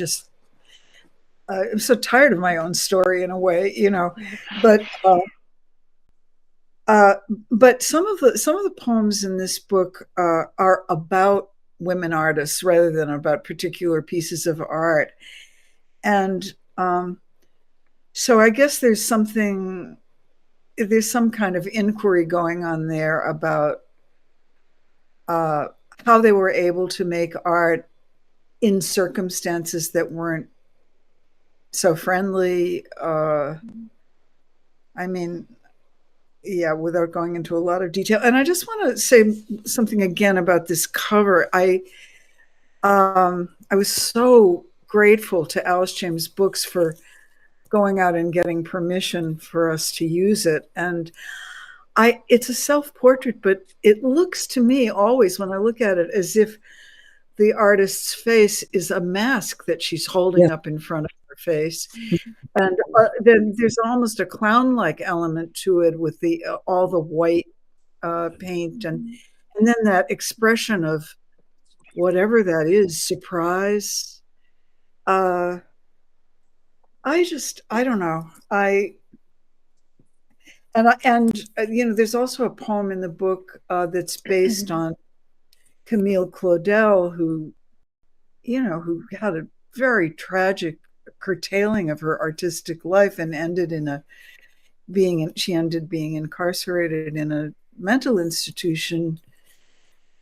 so tired of my own story in a way, but some of the poems in this book are about women artists rather than about particular pieces of art. And so I guess there's some kind of inquiry going on there about how they were able to make art in circumstances that weren't so friendly. I mean, yeah, without going into a lot of detail. And I just want to say something again about this cover. I was so grateful to Alice James Books for going out and getting permission for us to use it. And it's a self-portrait, but it looks to me always when I look at it as if the artist's face is a mask that she's holding up in front of her face. And then there's almost a clown-like element to it with all the white paint, and then that expression of whatever that is, surprise. I don't know. there's also a poem in the book that's based on Camille Claudel, who had a very tragic curtailing of her artistic life and ended she ended being incarcerated in a mental institution,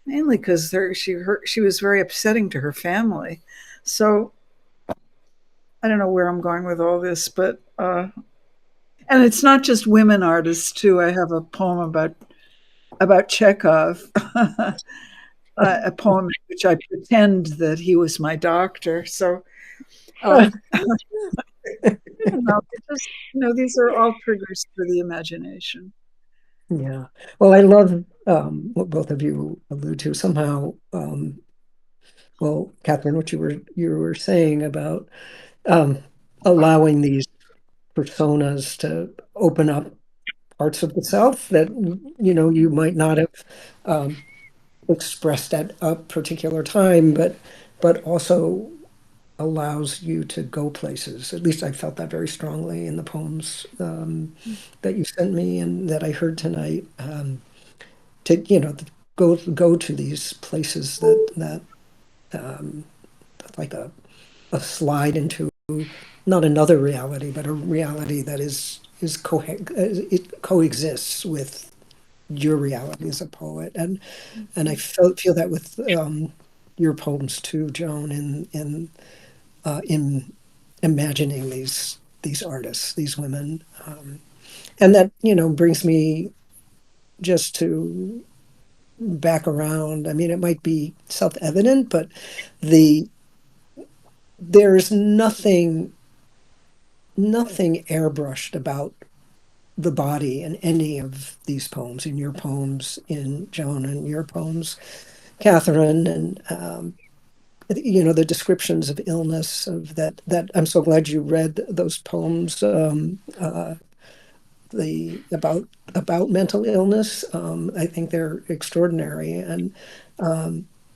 mainly because she was very upsetting to her family. So I don't know where I'm going with all this, but and it's not just women artists too. I have a poem about Chekhov, a poem in which I pretend that he was my doctor. So these are all triggers for the imagination. Yeah. Well, I love what both of you allude to somehow. Well, Katherine, what you were saying about allowing these personas to open up parts of the self that you might not have expressed at a particular time, but also allows you to go places. At least I felt that very strongly in the poems that you sent me and that I heard tonight. To go to these places that like a slide into not another reality, but a reality that it coexists with your reality as a poet, and I feel that with your poems too, Joan, in imagining these artists, these women, and that brings me just to back around. I mean, it might be self-evident, but there's nothing airbrushed about the body in any of these poems, in your poems, in Joan, and your poems, Katherine, and the descriptions of illness of that I'm so glad you read those poems about mental illness. I think they're extraordinary, and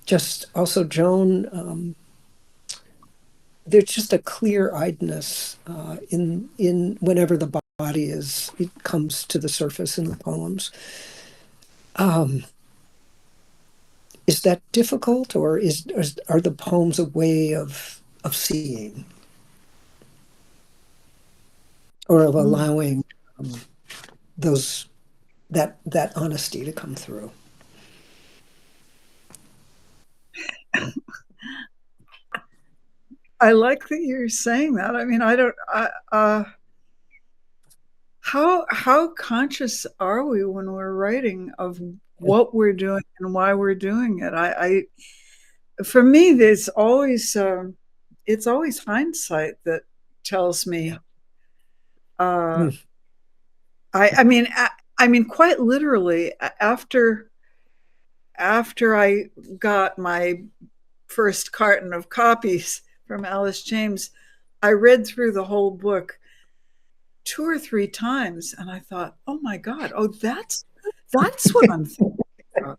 just also Joan. There's just a clear-eyedness in whenever the body it comes to the surface in the poems. Is that difficult, or are the poems a way of seeing, or of allowing that honesty to come through? I like that you're saying that. I mean, I don't. How conscious are we when we're writing of what we're doing and why we're doing it? For me, it's always hindsight that tells me. I mean, quite literally, after I got my first carton of copies from Alice James, I read through the whole book 2 or 3 times, and I thought, "Oh my God! Oh, that's what I'm thinking about.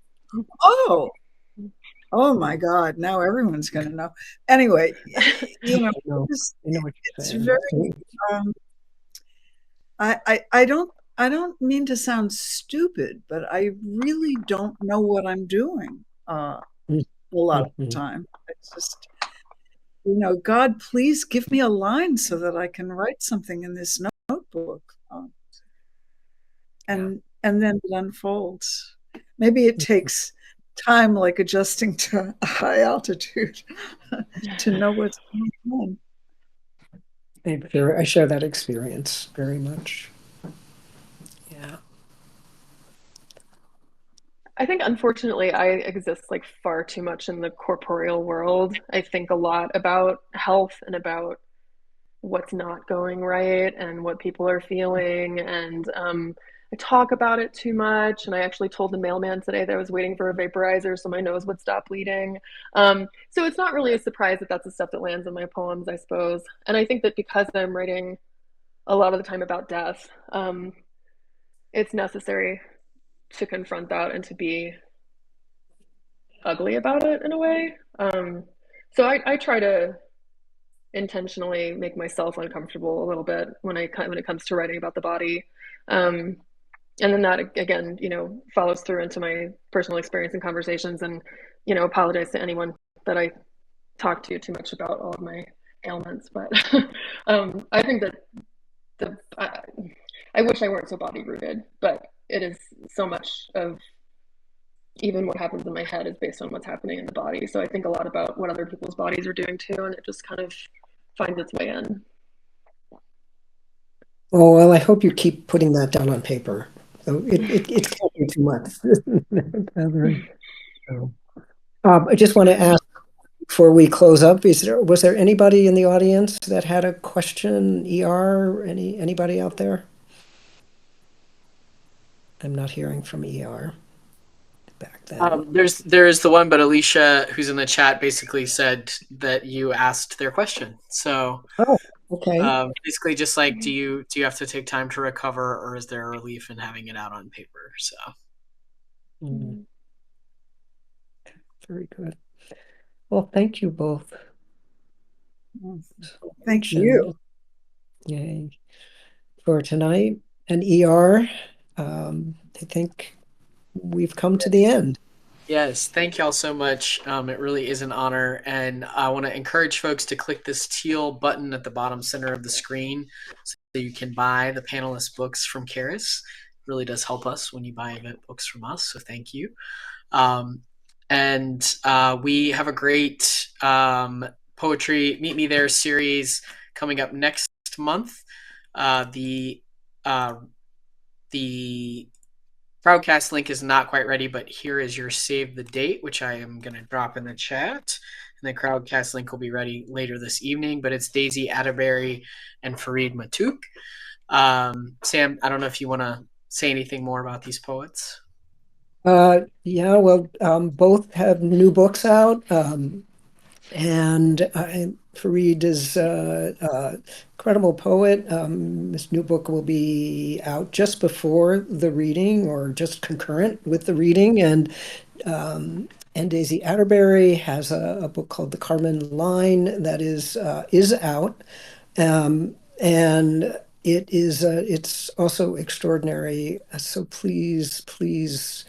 Oh my God! Now everyone's going to know." Anyway, I know what you're it's saying. very. I don't mean to sound stupid, but I really don't know what I'm doing a lot of the time. It's just, God, please give me a line so that I can write something in this notebook. And then it unfolds. Maybe it takes time, like adjusting to a high altitude, to know what's going on. I share that experience very much. Yeah. I think unfortunately I exist like far too much in the corporeal world. I think a lot about health and about what's not going right and what people are feeling, and I talk about it too much. And I actually told the mailman today that I was waiting for a vaporizer so my nose would stop bleeding. So it's not really a surprise that that's the stuff that lands in my poems, I suppose. And I think that because I'm writing a lot of the time about death, it's necessary to confront that and to be ugly about it in a way. So I try to intentionally make myself uncomfortable a little bit when it comes to writing about the body. And then that again, follows through into my personal experience and conversations, and apologize to anyone that I talk to too much about all of my ailments. But I think that I wish I weren't so body rooted, but it is so much of even what happens in my head is based on what's happening in the body. So I think a lot about what other people's bodies are doing too, and it just kind of finds its way in. Oh, well, I hope you keep putting that down on paper. So it's can't be too much. Catherine. So, I just want to ask before we close up, was there anybody in the audience that had a question? ER, anybody out there? I'm not hearing from ER back then. There's the one, but Alicia, who's in the chat, basically said that you asked their question. So, okay. basically, just like, do you have to take time to recover, or is there a relief in having it out on paper? So, Very good. Well, thank you both. Thank you. Yay. For tonight and ER, I think we've come to the end. Yes, thank y'all so much. It really is an honor, and I want to encourage folks to click this teal button at the bottom center of the screen so you can buy the panelist books from Charis. It really does help us when you buy event books from us, so thank you. And we have a great poetry Meet Me There series coming up next month. The Crowdcast link is not quite ready, but here is your save the date, which I am going to drop in the chat. And the Crowdcast link will be ready later this evening, but it's Daisy Atterbury and Farid Matuk. Sam, I don't know if you want to say anything more about these poets. Yeah, well, both have new books out. And Farid is an incredible poet. This new book will be out just before the reading or just concurrent with the reading. And Daisy Atterbury has a book called The Carmen Line that is out. And it's also extraordinary. So please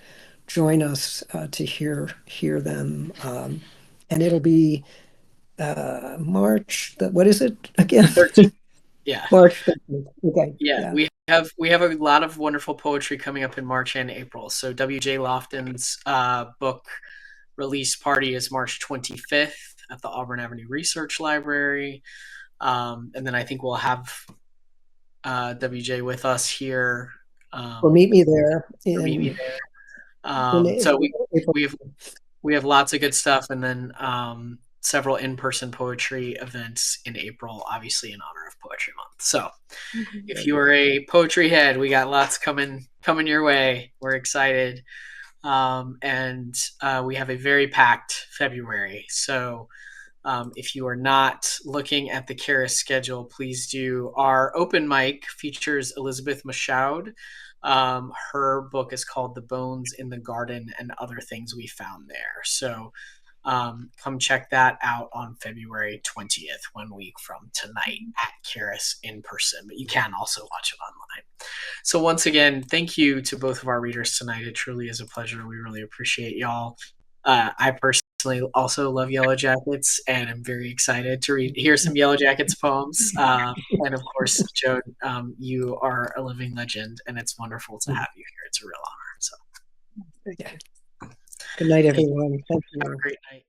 join us to hear them. And it'll be March. What is it again? 13th. Yeah. March 13th. Okay. Yeah, we have a lot of wonderful poetry coming up in March and April. So W.J. Lofton's book release party is March 25th at the Auburn Avenue Research Library, and then I think we'll have W.J. with us here. Or meet me there. Meet me there. So we have lots of good stuff, and then several in-person poetry events in April, obviously in honor of Poetry Month. So if you are a poetry head, we got lots coming your way. We're excited. And we have a very packed February. So if you are not looking at the Charis schedule, please do. Our open mic features Elizabeth Mashoud. Her book is called The Bones in the Garden and Other Things We Found There. So come check that out on February 20th, 1 week from tonight at Charis in person, but you can also watch it online. So once again, thank you to both of our readers tonight. It truly is a pleasure. We really appreciate y'all. I personally also love Yellow Jackets, and I'm very excited to hear some Yellow Jackets poems. And of course, Joan, you are a living legend, and it's wonderful to have you here. It's a real honor. So, yeah. Good night, everyone. Thank you. Have a great night.